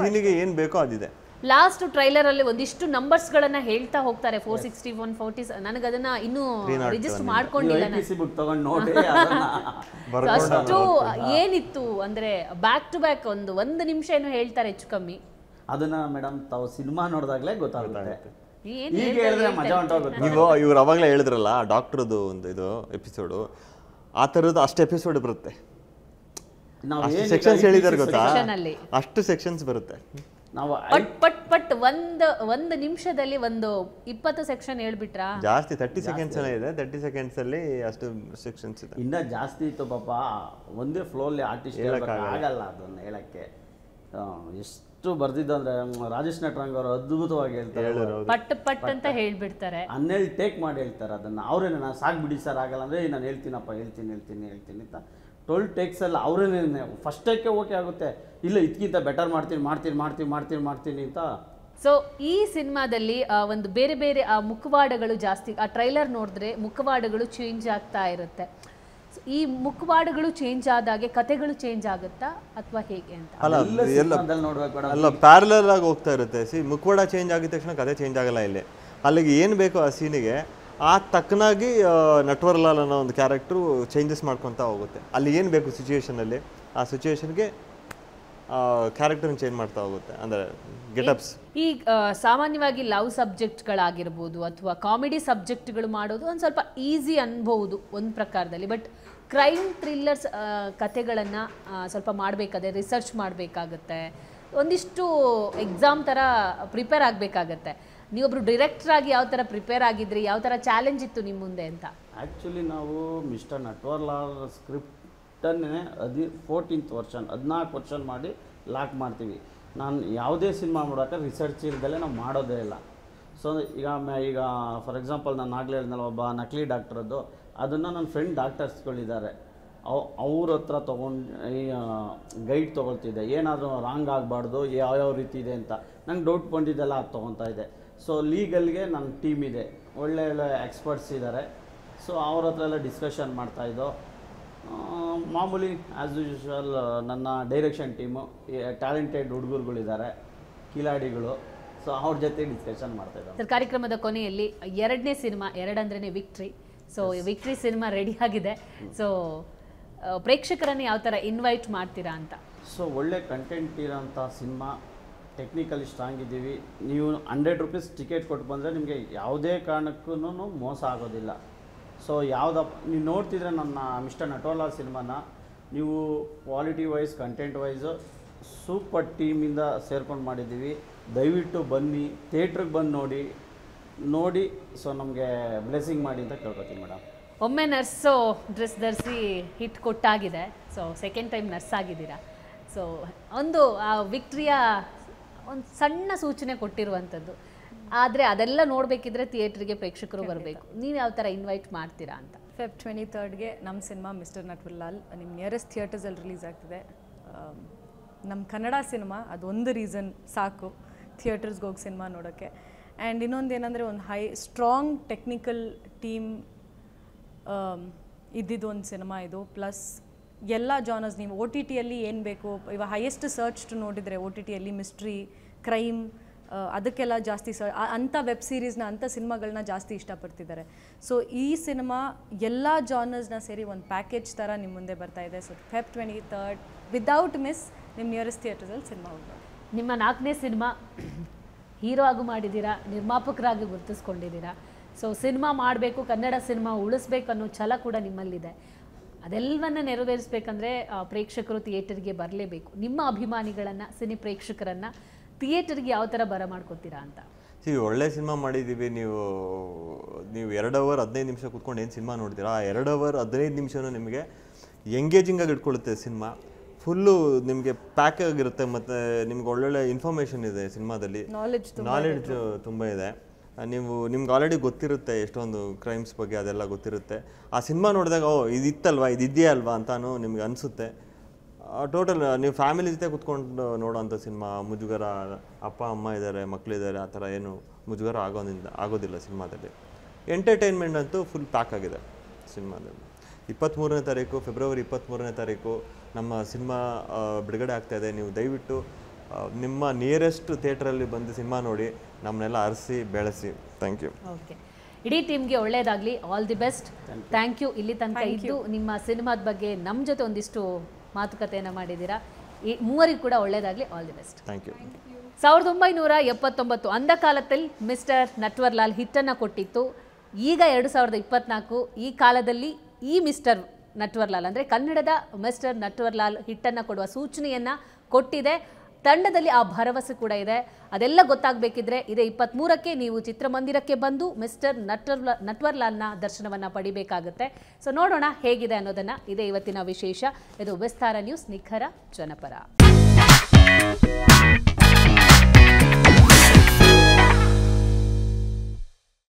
ಸೀನಿಗೆ ಏನು ಬೇಕೋ ಅದಿದೆ. ಲಾಸ್ಟ್ ಟ್ರೈಲರ್ ಅಲ್ಲಿ ಒಂದಿಷ್ಟು ನಂಬರ್ಸ್ ಗಳನ್ನ ಹೇಳ್ತಾ ಹೋಗ್ತಾರೆ, 460, 140. ನನಗೆ ಅದನ್ನ ಇನ್ನೂ ರಿಜಿಸ್ಟರ್ ಮಾಡ್ಕೊಂಡಿಲ್ಲ. ಅಷ್ಟು ಏನಿತ್ತು ಅಂದ್ರೆ ಬ್ಯಾಕ್ ಟು ಬ್ಯಾಕ್ ಒಂದು ನಿಮಿಷ ಏನೋ ಹೇಳ್ತಾರೆ ಹೆಚ್ಚು ಕಮ್ಮಿ. ಅದನ್ನ ಮೇಡಮ್ ತಾವು ಸಿನಿಮಾ ನೋಡಿದಾಗಲೇ ಗೊತ್ತಾಗುತ್ತೆ. ನೀವು ಇವ್ರು ಅವಾಗಲೇ ಹೇಳಿದ್ರಲ್ಲ ಡಾಕ್ಟರ್ದು ಒಂದು ಇದು ಎಪಿಸೋಡು, ಆ ಥರದ್ದು ಅಷ್ಟು ಎಪಿಸೋಡ್ ಬರುತ್ತೆ. ಸೆಕ್ಷನ್ಸ್ ಹೇಳಿದಾರೆ ಗೊತ್ತಾ, ಅಷ್ಟು ಸೆಕ್ಷನ್ಸ್ ಬರುತ್ತೆ. ನಾವು ಪಟ್ ಒಂದು ನಿಮಿಷದಲ್ಲಿ ಒಂದು 20 ಸೆಕ್ಷನ್ ಹೇಳ್ಬಿಟ್ರ. ಜಾಸ್ತಿ 30 ಸೆಕೆಂಡ್ಸ್ ಇದೆ. 30 ಸೆಕೆಂಡ್ಸ್ ಅಲ್ಲಿ ಅಷ್ಟು ಸೆಕ್ಷನ್ಸ್ ಇದೆ. ಇನ್ನ ಜಾಸ್ತಿ ಇತ್ತು ಪಾಪ. ಒಂದೇ ಫ್ಲೋಲ್ಲಿ ಆರ್ಟಿಸ್ಟ್ ಆಗಲ್ಲ ಅದನ್ನ ಹೇಳಕ್ಕೆ. ಎಷ್ಟು ಬರ್ದಿದ್ದು ಅಂದ್ರೆ ರಾಜೇಶ್ ನಟರಂಗ್ ಅವರು ಅದ್ಭುತವಾಗಿ ಹೇಳ್ತಾರೆ. ಪಟ್ ಅಂತ ಹೇಳ್ಬಿಡ್ತಾರೆ. 12 ಟೇಕ್ ಮಾಡಿ ಹೇಳ್ತಾರೆ ಅದನ್ನ. ಅವ್ರೇನೆ ನಾನು ಸಾಕು ಬಿಡಿ ಸರ್ ಆಗಲ್ಲ ಅಂದ್ರೆ ನಾನು ಹೇಳ್ತೀನಪ್ಪ, ಹೇಳ್ತೀನಿ ಅಂತ 12 ಟೇಕ್ಸಲ್ಲಿ ಅವರೇನೇ ಫಸ್ಟ್ ಟೇಕೆ ಓಕೆ ಆಗುತ್ತೆ, ಇಲ್ಲ ಇದಕ್ಕಿಂತ ಬೆಟರ್ ಮಾಡ್ತೀನಿ ಅಂತ. ಸೊ ಈ ಸಿನಿಮಾದಲ್ಲಿ ಒಂದು ಬೇರೆ ಬೇರೆ ಮುಖವಾಡಗಳು ಜಾಸ್ತಿ. ಆ ಟ್ರೈಲರ್ ನೋಡಿದ್ರೆ ಮುಖವಾಡಗಳು ಚೇಂಜ್ ಆಗ್ತಾ ಇರುತ್ತೆ. ಈ ಮುಖವಾಡಗಳು ಚೇಂಜ್ ಆದಾಗೆ ಕತೆಗಳು ಚೇಂಜ್ ಆಗುತ್ತಾ ಅಥವಾ ಹೇಗೆ ಅಂತ? ಅಲ್ಲ ಪ್ಯಾರಲಲ್ ಆಗಿ ಹೋಗ್ತಾ ಇರುತ್ತೆ. ಮುಖವಾಡ ಚೇಂಜ್ ಆಗಿದ ತಕ್ಷಣ ಕತೆ ಚೇಂಜ್ ಆಗಲ್ಲ. ಇಲ್ಲಿ ಅಲ್ಲಿಗೆ ಏನು ಬೇಕೋ ಆ ಸೀನಿಗೆ ಆ ತಕ್ಕನಾಗಿ ನಟ್ವರ್ಲಾಲ್ ಅನ್ನೋ ಒಂದು ಕ್ಯಾರೆಕ್ಟ್ರು ಚೇಂಜಸ್ ಮಾಡ್ಕೊತಾ ಹೋಗುತ್ತೆ. ಅಲ್ಲಿ ಏನು ಬೇಕು ಸಿಚುವೇಶನಲ್ಲಿ ಆ ಸಿಚುವೇಶನ್ಗೆ ಕ್ಯಾರೆಕ್ಟರ್ನ ಚೇಂಜ್ ಮಾಡ್ತಾ ಹೋಗುತ್ತೆ. ಅಂದರೆ ಗೆಟಪ್ಸ್ ಈ ಸಾಮಾನ್ಯವಾಗಿ ಲವ್ ಸಬ್ಜೆಕ್ಟ್ಗಳಾಗಿರ್ಬೋದು ಅಥವಾ ಕಾಮಿಡಿ ಸಬ್ಜೆಕ್ಟ್ಗಳು ಮಾಡೋದು ಒಂದು ಸ್ವಲ್ಪ ಈಸಿ ಅನ್ಬೋದು ಒಂದು ಪ್ರಕಾರದಲ್ಲಿ. ಬಟ್ ಕ್ರೈಮ್ ಥ್ರಿಲ್ಲರ್ಸ್ ಕತೆಗಳನ್ನು ಸ್ವಲ್ಪ ಮಾಡಬೇಕಾದ್ರೆ ರಿಸರ್ಚ್ ಮಾಡಬೇಕಾಗತ್ತೆ, ಒಂದಿಷ್ಟು ಎಕ್ಸಾಮ್ ಥರ ಪ್ರಿಪೇರ್ ಆಗಬೇಕಾಗತ್ತೆ. ನೀವೊಬ್ರು ಡೈರೆಕ್ಟರ್ ಆಗಿ ಯಾವ ಥರ ಪ್ರಿಪೇರ್ ಆಗಿದ್ರಿ, ಯಾವ ಥರ ಚಾಲೆಂಜ್ ಇತ್ತು ನಿಮ್ಮ ಮುಂದೆ ಅಂತ? ಆ್ಯಕ್ಚುಲಿ ನಾವು ಮಿಸ್ಟರ್ ನಟ್ವರ್ಲಾಲ್ ಸ್ಕ್ರಿಪ್ಟನ್ನೇ 14th ವರ್ಷನ್ 14 ವರ್ಷನ್ ಮಾಡಿ ಲಾಕ್ ಮಾಡ್ತೀವಿ. ನಾನು ಯಾವುದೇ ಸಿನಿಮಾ ಮಾಡೋಕೆ ರಿಸರ್ಚ್ ಇಲ್ದಲೇ ನಾವು ಮಾಡೋದೇ ಇಲ್ಲ. ಸೊ ಈಗ ಫಾರ್ ಎಕ್ಸಾಂಪಲ್ ನಾನು ಆಗಲೇ ಹೇಳಿದ್ನಲ್ಲ, ಒಬ್ಬ ನಕಲಿ ಡಾಕ್ಟ್ರದ್ದು, ಅದನ್ನು ನನ್ನ ಫ್ರೆಂಡ್ ಡಾಕ್ಟರ್ಸ್ಗಳಿದ್ದಾರೆ, ಅವ್ರ ಹತ್ರ ತೊಗೊಂಡು ಗೈಡ್ ತೊಗೊಳ್ತಿದ್ದೆ. ಏನಾದರೂ ರಾಂಗ್ ಆಗಬಾರ್ದು, ಯಾವ್ಯಾವ ರೀತಿ ಇದೆ ಅಂತ ನಂಗೆ ಡೌಟ್ ಬಂದಿದ್ದೆಲ್ಲ ಅದು ತೊಗೊತಾ ಇದ್ದೆ. ಸೊ ಲೀಗಲ್ಗೆ ನನ್ನ ಟೀಮ್ ಇದೆ, ಒಳ್ಳೆ ಎಕ್ಸ್ಪರ್ಟ್ಸ್ ಇದ್ದಾರೆ. ಸೊ ಅವ್ರ ಹತ್ರ ಎಲ್ಲ ಡಿಸ್ಕಷನ್ ಮಾಡ್ತಾಯಿದ್ದೋ. ಮಾಮೂಲಿ ಆ್ಯಸ್ ಯೂಶ್ವಲ್ ನನ್ನ ಡೈರೆಕ್ಷನ್ ಟೀಮು ಟ್ಯಾಲೆಂಟೆಡ್ ಹುಡುಗರುಗಳಿದ್ದಾರೆ, ಕಿಲಾಡಿಗಳು. ಸೊ ಅವ್ರ ಜೊತೆ ಡಿಸ್ಕಷನ್ ಮಾಡ್ತಾಯಿದ್ದಾರೆ. ಸರ್, ಕಾರ್ಯಕ್ರಮದ ಕೊನೆಯಲ್ಲಿ 2ನೇ ಸಿನಿಮಾ, 2 ಅಂದ್ರೇ victory. So victory cinema ready ಆಗಿದೆ. ಸೊ ಪ್ರೇಕ್ಷಕರನ್ನು ಯಾವ ಥರ ಇನ್ವೈಟ್ ಮಾಡ್ತೀರಾ ಅಂತ? ಸೊ ಒಳ್ಳೆ ಕಂಟೆಂಟ್ ಇರೋಂಥ ಸಿನಿಮಾ, ಟೆಕ್ನಿಕಲಿ ಸ್ಟ್ರಾಂಗ್ ಇದ್ದೀವಿ. ನೀವು 100 ರೂಪೀಸ್ ಟಿಕೆಟ್ ಕೊಟ್ಟು ಬಂದರೆ ನಿಮಗೆ ಯಾವುದೇ ಕಾರಣಕ್ಕೂ ಮೋಸ ಆಗೋದಿಲ್ಲ. ಸೊ ನೀವು ನೋಡ್ತಿದ್ರೆ ನನ್ನ ಮಿಸ್ಟರ್ ನಟ್ವರ್ಲಾಲ್ ಸಿನಿಮಾನ ನೀವು quality wise, content wise super ಟೀಮಿಂದ ಸೇರ್ಕೊಂಡು ಮಾಡಿದ್ದೀವಿ. ದಯವಿಟ್ಟು ಬನ್ನಿ, ಥಿಯೇಟ್ರಿಗೆ ಬಂದು ನೋಡಿ. ಸೊ ನಮಗೆ ಬ್ಲೆಸ್ಸಿಂಗ್ ಮಾಡಿ ಅಂತ ಕೇಳ್ಕೊತೀನಿ ಮೇಡಮ್. ಒಮ್ಮೆ ನರ್ಸು ಡ್ರೆಸ್ ಧರಿಸಿ ಹಿಟ್ ಕೊಟ್ಟಾಗಿದೆ. ಸೊ ಸೆಕೆಂಡ್ ಟೈಮ್ ನರ್ಸ್ ಆಗಿದ್ದೀರಾ. ಸೊ ಒಂದು ಆ ವಿಕ್ಟ್ರಿಯ ಒಂದು ಸಣ್ಣ ಸೂಚನೆ ಕೊಟ್ಟಿರುವಂಥದ್ದು. ಆದರೆ ಅದೆಲ್ಲ ನೋಡಬೇಕಿದ್ರೆ ಥಿಯೇಟ್ರಿಗೆ ಪ್ರೇಕ್ಷಕರು ಬರಬೇಕು. ನೀವು ಯಾವ ಥರ ಇನ್ವೈಟ್ ಮಾಡ್ತೀರಾ ಅಂತ? Feb 23ಗೆ ನಮ್ಮ ಸಿನಿಮಾ ಮಿಸ್ಟರ್ ನಟ್ವರ್ಲಾಲ್ ನಿಮ್ಮ ನಿಯರೆಸ್ಟ್ ಥಿಯೇಟರ್ಸಲ್ಲಿ ರಿಲೀಸ್ ಆಗ್ತಿದೆ. ನಮ್ಮ ಕನ್ನಡ ಸಿನಿಮಾ ಅದೊಂದು ರೀಸನ್ ಸಾಕು ಥಿಯೇಟರ್ಸ್ಗೆ ಹೋಗಿ ಸಿನಿಮಾ ನೋಡೋಕ್ಕೆ. ಆ್ಯಂಡ್ ಇನ್ನೊಂದು ಏನಂದರೆ ಒಂದು ಸ್ಟ್ರಾಂಗ್ ಟೆಕ್ನಿಕಲ್ ಟೀಮ್ ಇದ್ದಿದ್ದು ಒಂದು ಸಿನಿಮಾ ಇದು. ಪ್ಲಸ್ ಎಲ್ಲ ಜಾನರ್ಸ್ ನೀವು OTTಯಲ್ಲಿ ಏನು ಬೇಕು, ಇವಾಗ ಹೈಯೆಸ್ಟ್ ಸರ್ಚ್ ನೋಡಿದರೆ OTTಯಲ್ಲಿ ಮಿಸ್ಟ್ರಿ, ಕ್ರೈಮ್, ಅದಕ್ಕೆಲ್ಲ ಜಾಸ್ತಿ ಅಂಥ ವೆಬ್ ಸೀರೀಸ್ನ, ಅಂಥ ಸಿನಿಮಾಗಳನ್ನ ಜಾಸ್ತಿ ಇಷ್ಟಪಡ್ತಿದ್ದಾರೆ. ಸೊ ಈ ಸಿನಿಮಾ ಎಲ್ಲ ಜಾನರ್ಸ್ನ ಸೇರಿ ಒಂದು ಪ್ಯಾಕೇಜ್ ಥರ ನಿಮ್ಮ ಮುಂದೆ ಬರ್ತಾ ಇದೆ. ಸೊ Feb 23 ವಿದೌಟ್ ಮಿಸ್ ನಿಮ್ಮ ನಿಯರೆಸ್ಟ್ ಥಿಯೇಟರ್ಸಲ್ಲಿ ಸಿನಿಮಾ ಹೋಗ್ಬೋದು. ನಿಮ್ಮ 4ನೇ ಸಿನಿಮಾ ಹೀರೋ ಆಗಿ ಮಾಡಿದ್ದೀರಾ, ನಿರ್ಮಾಪಕರಾಗಿ ಗುರುತಿಸ್ಕೊಂಡಿದ್ದೀರಾ. ಸೊ ಸಿನಿಮಾ ಮಾಡಬೇಕು, ಕನ್ನಡ ಸಿನಿಮಾ ಉಳಿಸ್ಬೇಕು ಅನ್ನೋ ಛಲ ಕೂಡ ನಿಮ್ಮಲ್ಲಿದೆ. ಅದೆಲ್ಲವನ್ನ ನೆರವೇರಿಸಬೇಕಂದ್ರೆ ಪ್ರೇಕ್ಷಕರು ಥಿಯೇಟರ್ಗೆ ಬರಲೇಬೇಕು. ನಿಮ್ಮ ಅಭಿಮಾನಿಗಳನ್ನು, ಸಿನಿ ಪ್ರೇಕ್ಷಕರನ್ನು ಥಿಯೇಟರ್ಗೆ ಯಾವ ಥರ ಬರಮಾಡ್ಕೊತೀರಾ ಅಂತ? ಒಳ್ಳೆ ಸಿನಿಮಾ ಮಾಡಿದ್ದೀವಿ. ನೀವು 2 ಅವರ್ 15 ನಿಮಿಷ ಕೂತ್ಕೊಂಡು ಏನು ಸಿನಿಮಾ ನೋಡ್ತೀರಾ, ಆ 2 ಅವರ್ 15 ನಿಮಿಷನೂ ನಿಮಗೆ ಎಂಗೇಜಿಂಗಾಗಿ ಇಟ್ಕೊಳ್ಳುತ್ತೆ. ಸಿನಿಮಾ ಫುಲ್ಲು ನಿಮಗೆ ಪ್ಯಾಕ್ ಆಗಿರುತ್ತೆ. ಮತ್ತು ನಿಮ್ಗೆ ಒಳ್ಳೊಳ್ಳೆ ಇನ್ಫಾರ್ಮೇಷನ್ ಇದೆ ಸಿನಿಮಾದಲ್ಲಿ, ನಾಲೆಡ್ಜ್ ತುಂಬ ಇದೆ. ನಿಮ್ಗೆ ಆಲ್ರೆಡಿ ಗೊತ್ತಿರುತ್ತೆ ಎಷ್ಟೊಂದು ಕ್ರೈಮ್ಸ್ ಬಗ್ಗೆ, ಅದೆಲ್ಲ ಗೊತ್ತಿರುತ್ತೆ. ಆ ಸಿನಿಮಾ ನೋಡಿದಾಗ ಇದಿತ್ತಲ್ವಾ, ಇದೆಯಾ ಅಲ್ವಾ ಅಂತಾನು ನಿಮ್ಗೆ ಅನಿಸುತ್ತೆ. ಟೋಟಲ್ ನೀವು ಫ್ಯಾಮಿಲಿ ಜೊತೆ ಕೂತ್ಕೊಂಡು ನೋಡೋಂಥ ಸಿನಿಮಾ. ಮುಜುಗರ, ಅಪ್ಪ ಅಮ್ಮ ಇದ್ದಾರೆ, ಮಕ್ಕಳಿದ್ದಾರೆ, ಆ ಥರ ಏನು ಮುಜುಗರ ಆಗೋದಿಲ್ಲ ಸಿನಿಮಾದಲ್ಲಿ. ಎಂಟರ್ಟೈನ್ಮೆಂಟ್ ಅಂತೂ ಫುಲ್ ಪ್ಯಾಕ್ ಆಗಿದೆ ಸಿನಿಮಾದಲ್ಲಿ. 23ನೇ ತಾರೀಕು, ಫೆಬ್ರವರಿ 23ನೇ ತಾರೀಕು ನಮ್ಮ ಸಿನಿಮಾ ಬಿಡುಗಡೆ ಆಗ್ತಾಯಿದೆ. ನೀವು ದಯವಿಟ್ಟು ನಿಮ್ಮ ನಿಯರೆಸ್ಟ್ ಥಿಯೇಟ್ರಲ್ಲಿ ಬಂದು ಸಿನಿಮಾ ನೋಡಿ, ನಮ್ಮನ್ನೆಲ್ಲ ಅರಸಿ ಬೆಳೆಸಿ. Thank you. ಓಕೆ, ಇಡೀ ಟೀಮ್ಗೆ ಒಳ್ಳೇದಾಗಲಿ, all the best. Thank you. ಇಲ್ಲಿ ತನಕ ಇದ್ದು ನಿಮ್ಮ ಸಿನಿಮಾದ ಬಗ್ಗೆ ನಮ್ಮ ಜೊತೆ ಒಂದಿಷ್ಟು ಮಾತುಕತೆಯನ್ನು ಮಾಡಿದ್ದೀರಾ. ಈ ಮೂವರಿಗೂ ಕೂಡ ಒಳ್ಳೇದಾಗಲಿ, all the best. Thank you. 1979 ಅಂಧಕಾಲದಲ್ಲಿ ಮಿಸ್ಟರ್ ನಟ್ವರ್ಲಾಲ್ ಹಿಟ್ಟನ್ನು ಕೊಟ್ಟಿತ್ತು. ಈಗ 2024 ಈ ಕಾಲದಲ್ಲಿ ಈ ಮಿಸ್ಟರ್ ನಟ್ವರ್ಲಾಲ್ ಅಂದರೆ ಕನ್ನಡದ ಮಿಸ್ಟರ್ ನಟ್ವರ್ಲಾಲ್ ಹಿಟ್ಟನ್ನು ಕೊಡುವ ಸೂಚನೆಯನ್ನು ಕೊಟ್ಟಿದೆ. ತಂಡದಲ್ಲಿ ಆ ಭರವಸೆ ಕೂಡ ಇದೆ. ಅದೆಲ್ಲ ಗೊತ್ತಾಗಬೇಕಿದ್ರೆ ಇದೇ 23ಕ್ಕೆ ನೀವು ಚಿತ್ರಮಂದಿರಕ್ಕೆ ಬಂದು ಮಿಸ್ಟರ್ ನಟ್ವರ್ಲಾಲ್ನ ದರ್ಶನವನ್ನು ಪಡಿಬೇಕಾಗುತ್ತೆ. ಸೊ ನೋಡೋಣ ಹೇಗಿದೆ ಅನ್ನೋದನ್ನು. ಇದೇ ಇವತ್ತಿನ ವಿಶೇಷ. ಇದು ವಿಸ್ತಾರ ನ್ಯೂಸ್, ನಿಖರ ಜನಪರ.